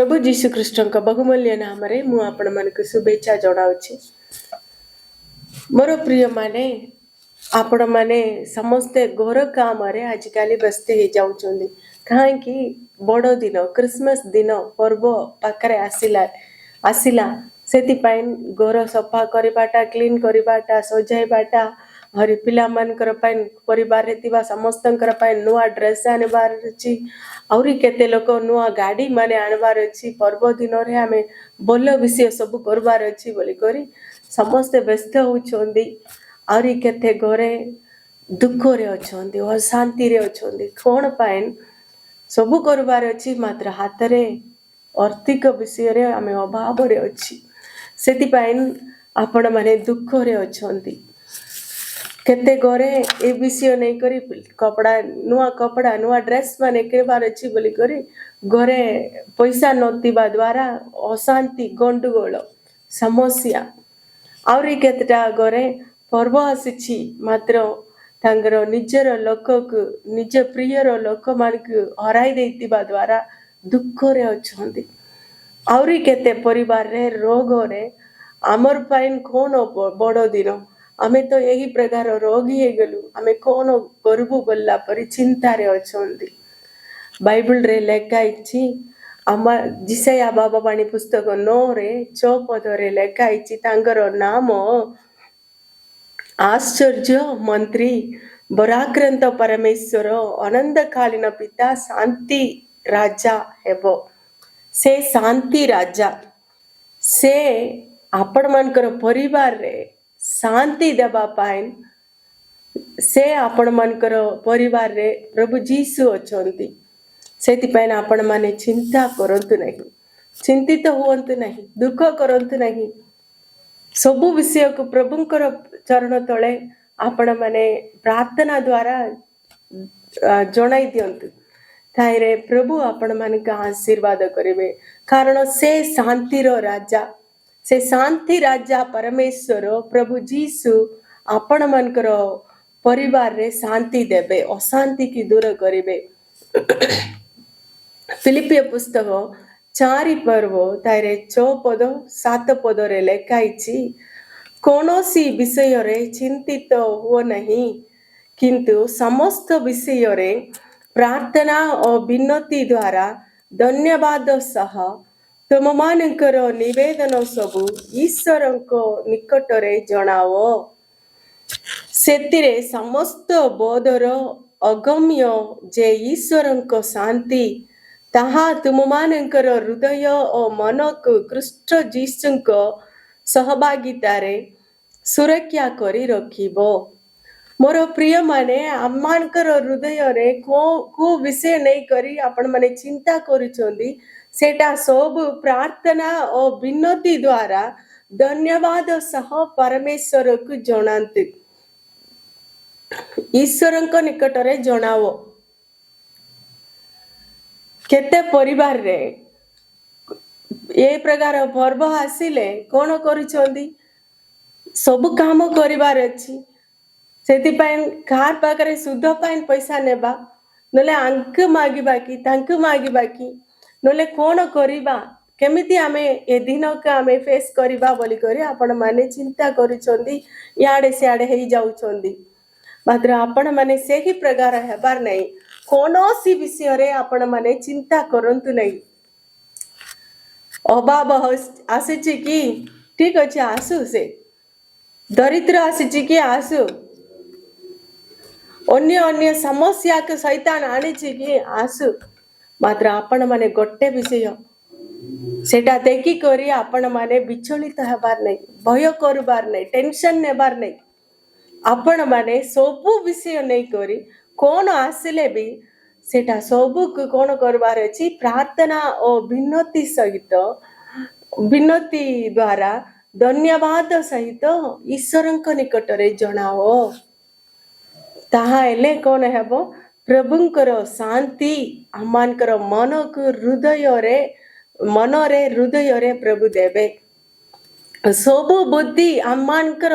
प्रभु जीशुख्रीष्ण बहुमूल्य नाम मु आपण मन शुभेच्छा जनाऊँगी। मोर प्रिय माने आपण माने समस्ते घोर काम आजिकल व्यस्त हो जाउछन्ती कहीं बड़ दिन क्रिसमस दिन पर्व पाखरे आसिला से घर सफा करवाटा क्लीन करवाटा सजाइबाटा हरि पिला मानकर परिवार रे समस्त नुआ ड्रेस आनबार अछि आउरी केते लोक नुआ गाड़ी माने आनबार अछि पर्व दिन रे आमे बोल विषय सब करबार अछि बोली करी समस्ते व्यस्त होउछन्ती आउरी केते घरे दुख रे अछन्ती अशांति रे अछन्ती कोन पाइन सब करबार अछि मात्र हाथ रे आर्थिक विषय रे आमे अभाव रे अछि सेति पाइन आपण माने दुख रे अछन्ती केते घरे ए विषय नहीं करी कपड़ा नुआ ड्रेस माने केबार अछि बोली करी घरे पैसा नथिबा द्वारा अशांति गंडगोल समस्या आउरी केतेटा घरे पर्व आसी मात्र तांगर निजर लोक को निज प्रियर लोक मान हराई देतिबा द्वारा दुख रे अछन्ती आउरी केते परिवार रे रोग रे आमर पाइन कोन बड़ दिन आमे तो यही प्रकार रोगी हे गलु आमे कोन करबु बोलला परि चिंता रे अछन्ती बाइबल रे लेखा इछि आमा जिसाया बाबा बाणी पुस्तक 9 रे 6 पद रे लेखा इछि तांगर नाम आश्चर्य मंत्री पराक्रंत परमेश्वर अनंतकालीन पिता शांति राजा हेबो से शांति राजा से आपण मानकर परिवार रे शांति देबा पाइन से आपण मानकर परिवार रे प्रभु जीसु अछंती सेति पाइन आपण माने चिंता करंतु नहीं चिंतित होवंतु नहीं दुख करंतु नहीं सबु विषय को प्रभुंकर चरण तले आपण माने प्रार्थना द्वारा जणाई दियंतु ताइरे प्रभु आपण माने का आशीर्वाद करिवे कारण से शांति रो राजा से शांति राजा परमेश्वर प्रभु जीसु आपण मानकर परिवार रे शांति देबे अशांति की दूर करिवे फिलिपिय पुस्तक 4 पर्व ताइरे 6 पद 7 पद रे लेखाइछि कोनोसी विषय रे चिंतित हो नहीं किंतु समस्त विषय रे प्रार्थना और विनती द्वारा धन्यवाद सह तुम मानकर निवेदन सबु ईश्वर को निकट रे जणाओ सेतिरे समस्त बोधर अगम्य जे ईश्वर को शांति ताहा तुम मानकर हृदय और मन को कृष्ण जीसु को सहभागिता रे सुरक्षा करी रखिबो मोर प्रिय माने आमानकर हृदय रे को विषय नहीं करी आपण माने चिंता करूछंदी सेटा सब प्रार्थना और विनती द्वारा धन्यवाद सह परमेश्वर को जणांती ईश्वर को निकट रे जणाओ केते परिवार रे ए प्रकार पर्व आसिले कोन करूछंदी सब काम करिवार अछि सेति पाइन कार पाकरे सुध पाइन पैसा नेबा नले अंक मागिबा की तांक मागिबा की नले कोन करिबा केमिति आमे ए दिन का आमे फेस करिबा बोली करी आपण माने चिंता करूछंदी याडे सियाडे हेई जाउछंदी मात्र आपण माने सेही प्रकार हेबार नहीं कोनोसी विषय रे आपण माने चिंता करंतु नहीं अभाव आसीछि की ठीक अछि आसु से दरिद्र आसीछि की आसु अन्य अन्य समस्या के शैतान आनी कि आसु मात्र आपण माने गोटे विषय सेटा देखी करी आपण माने विचलित हेबार नहीं भय करबार नहीं टेंशन नेबार नहीं आपण माने सबु विषय नहीं करी कोन आसिले भी सेटा सबु को कोन करबार अछि प्रार्थना और विनती सहित विनती द्वारा धन्यवाद सहित ईश्वर को निकट रे जणाओ ताहा एले कोन हेबो प्रभुंकर शांति आमानकर मन को हृदय रे प्रभु देबे सब बुद्धि आमानकर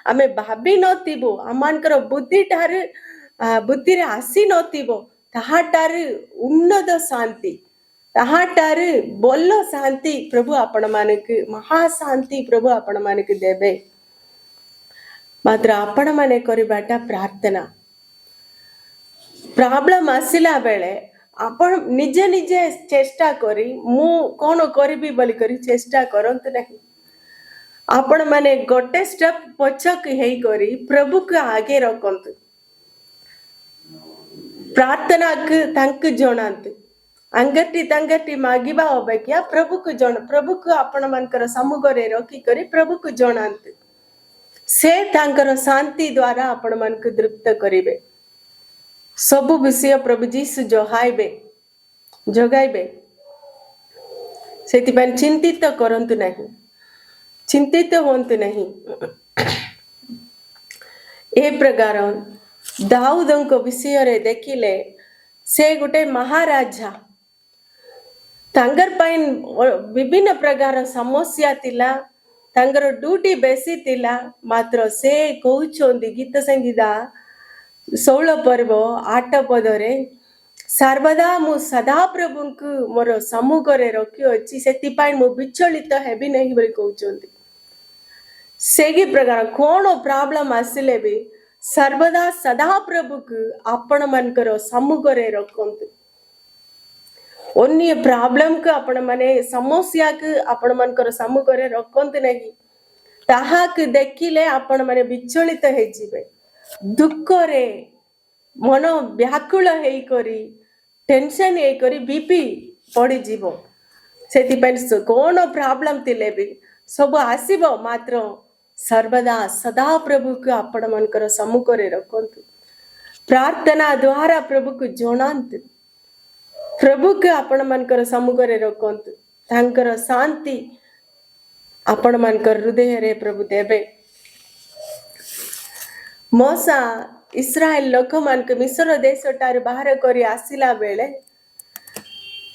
आमे भाबी नथिबो आमानकर बुद्धि रे आसी नथिबो ताहाटार उन्नत शांति ତାହାଠାରୁ ଭଲ ଶାନ୍ତି ପ୍ରଭୁ ଆପଣମାନଙ୍କୁ ମହାଶାନ୍ତି ପ୍ରଭୁ ଆପଣମାନଙ୍କୁ ଦେବେ। ମାତ୍ର ଆପଣମାନେ କରିବାଟା ପ୍ରାର୍ଥନା। ପ୍ରୋବ୍ଲେମ ଆସିଲା ବେଳେ ଆପଣ ନିଜେ ନିଜେ ଚେଷ୍ଟା କରି ମୁଁ କ'ଣ କରିବି ବୋଲିକରି ଚେଷ୍ଟା କରନ୍ତୁ ନାହିଁ। ଆପଣ ମାନେ ଗୋଟେ ଷ୍ଟେପ ପଛକୁ ହେଇକରି ପ୍ରଭୁକୁ ଆଗେ ରଖନ୍ତୁ। ପ୍ରାର୍ଥନାକୁ ତାଙ୍କୁ ଜଣାନ୍ତୁ। अंगठी तंगठी मागिबा अपेक्षा प्रभु को जन प्रभु को आपण मानकर सम्मुखरे रखी करी प्रभु को जनांत से तांकर शांति द्वारा आपण मान को तृप्त करिवे। सब विषय प्रभु जीसु जहाइबे जगाइबे। सेति चिंतित करंतु नहीं, चिंतित होंतु नहीं। ए प्रकार दाऊदंको विषय रे देखिले से गोटे महाराजा तांगर पाइन विभिन्न प्रकार समस्या तिला तांगर ड्यूटी बेसी तिला मात्र से कहउछोंदी गीत संगीता 16 पर्व 8 पदरे सर्वदा मु सदा प्रभु को मोर सम्मुखरे रखी अछि सेति पाइन मु विचलित हेबी नहीं बोली कहउछोंदी। सेगी प्रकार कोन प्रॉब्लम आसिले भी सर्वदा सदा प्रभु को आपण मानकर सम्मुखरे रखंतु। अन्य प्रॉब्लम को आपण माने समस्या को आपण मानकर सम्मुखरे रखंतु नहीं। ताहा को देखिले आपण माने विचलित हे जिवे, दुख रे मन व्याकुल हेई करी टेंशन हेई करी बीपी पड़ी जीवो। सेति पे कोन प्रॉब्लम तिले भी सब आसीबो मात्र सर्वदा सदा प्रभु को आपण मानकर सम्मुखरे रखंतु। प्रार्थना द्वारा प्रभु को जनांतु। प्रभु के आपण मानकर सम्मुखरे रखंतु। तांकर शांति आपण मानकर हृदय रे प्रभु देबे। मोसा इस्राएल लोक मान के मिस्र देश टार बाहर करी आसिला बेले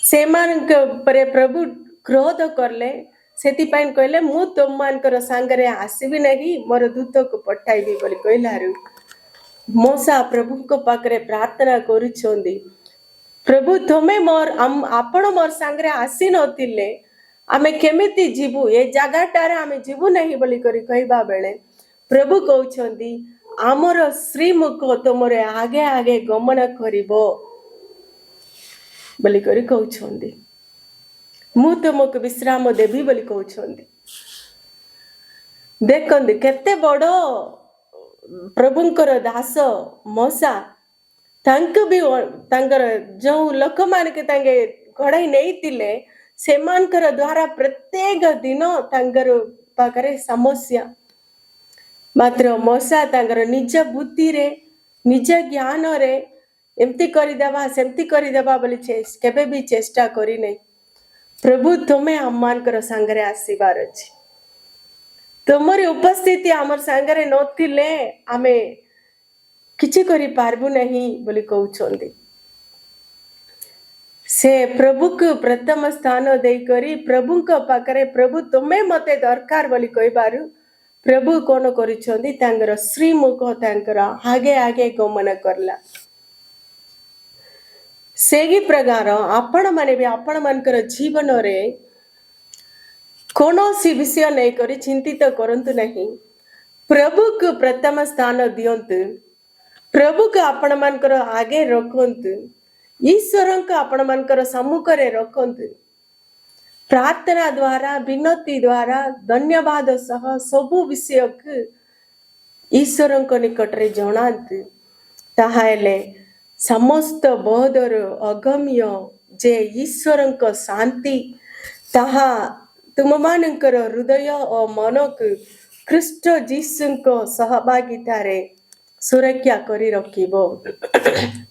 से मान के परे प्रभु क्रोध करले। सेति पाइन कहले मु तुम मानकर संगरे आसीबी नहीं, मोर दूत को पठाइबी बोली कहलारु मोसा प्रभु को पाकरे प्रार्थना करूछोंदी। प्रभु तुमे मोर आपण मोर संगरे आसी नथिले आमे केमिति जीवु ए जगाटारे आमे जीवु नहीं बोली करी कहबा बेले प्रभु कहउछोंदी आमर श्रीमुख तुमरे आगे आगे गमन करिबो बोली करी कहउछोंदी। मु तुमको विश्राम देबी बोली कहउछोंदी। देखंदी केते बड़ो प्रभुंकर दास मोसा तांक भी तांकर जो लोक मान के तांगे घड़ाई नहीं तिले से मानकर द्वारा प्रत्येक दिन तांकर पाकरे समस्या मात्र मोसा तांकर निज बुद्धि रे निज ज्ञान रे एमती करि देबा सेमती करि देबा बोली केबे भी चेष्टा करी नहीं। प्रभु तुमे आममानकर संगरे आसीबार अछि। तुमरी उपस्थिति आमर संगरे नथिले आमे किछि करि पारबु नहीं बोली कहउछोंदी। से प्रभु को प्रथम स्थान देई करी प्रभु को पाकरे प्रभु तुमे मते दरकार बोली कहबारु प्रभु कोन करिछोंदी तांगर श्रीमुख तांकर आगे आगे गमन करला। सेगी प्रकार आपण माने भी आपण मानकर जीवन रे कोनोसी विषय नहीं करी चिंतित करंतु नहीं। प्रभु को प्रथम स्थान दियंतु। प्रभु को आपण मानकर आगे रखंतु। ईश्वर को आपण मानकर सम्मुखरे रखंतु। प्रार्थना द्वारा विनती द्वारा धन्यवाद सह सबु विषय को ईश्वर को निकट रे जणांतु। ताहाले समस्त बोधर अगम्य जे ईश्वर को शांति ताहा तुम मानकर हृदय और मन को ख्रीष्ट जीसु को सहभागिता रे सुरक्षा करी रखिबो।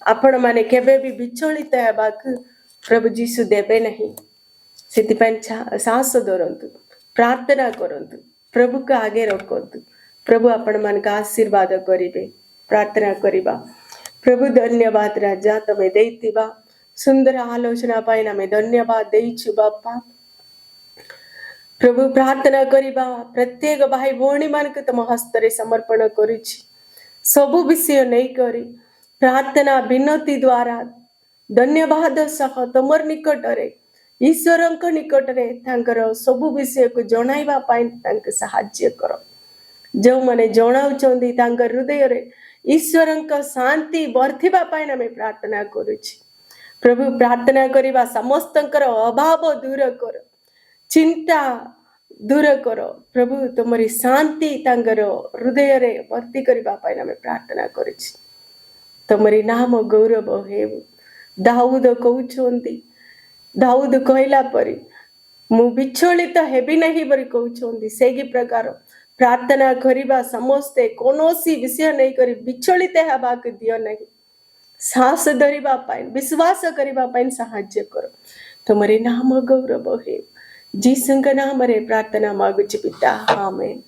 आपण माने केबे भी विचलित हेबाक प्रभु जीसु देबे नहीं। सेति पन साहस धरंतु, प्रार्थना करंतु, प्रभु को आगे रखंतु। प्रभु आपण मान का आशीर्वाद करिवे। प्रार्थना करिबा। प्रभु धन्यवाद राजा तमे देइतिबा सुंदर आलोचना पाई नामे धन्यवाद देइछु बापा। प्रभु प्रार्थना करिबा प्रत्येक भाई भौणी मान के तम हस्तरे समर्पण करूछि। सबु विषय नहीं करी प्रार्थना विनती द्वारा धन्यवाद सह तमर निकटरे ଈଶ୍ୱରଙ୍କ ନିକଟରେ ତାଙ୍କର ସବୁ ବିଷୟକୁ ଜଣାଇବା ପାଇଁ ତାଙ୍କୁ ସାହାଯ୍ୟ କର। ଯେଉଁମାନେ ଜଣାଉଛନ୍ତି ତାଙ୍କ ହୃଦୟରେ ଈଶ୍ୱରଙ୍କ ଶାନ୍ତି ବର୍ଦ୍ଧିବା ପାଇଁ ଆମେ ପ୍ରାର୍ଥନା କରୁଛୁ। ପ୍ରଭୁ, ପ୍ରାର୍ଥନା କରିବା ସମସ୍ତଙ୍କର ଅଭାବ ଦୂର କର, ଚିନ୍ତା ଦୂର କର। ପ୍ରଭୁ, ତୁମରି ଶାନ୍ତି ତାଙ୍କର ହୃଦୟରେ ଭର୍ତ୍ତି କରିବା ପାଇଁ ଆମେ ପ୍ରାର୍ଥନା କରୁଛୁ। ତୁମରି ନାମ ଗୌରବ ହେଉ। ଦାଉଦ କହୁଛନ୍ତି, ଦାଉଦ କହିଲା ପରି ମୁଁ ବିଚଳିତ ହେବି ନାହିଁ ବୋଲି କହୁଛନ୍ତି। ସେହି ପ୍ରକାର ପ୍ରାର୍ଥନା କରିବା ସମସ୍ତେ କୌଣସି ବିଷୟ ନେଇକରି ବିଚଳିତ ହେବାକୁ ଦିଅ ନାହିଁ। ସାହସ ଧରିବା ପାଇଁ, ବିଶ୍ୱାସ କରିବା ପାଇଁ ସାହାଯ୍ୟ କର। ତୁମରି ନାମ ଗୌରବ ହେଉ। ଯୀଶୁଙ୍କ ନାମରେ ପ୍ରାର୍ଥନା ମାଗୁଛି ପିତା, ଆମେନ୍।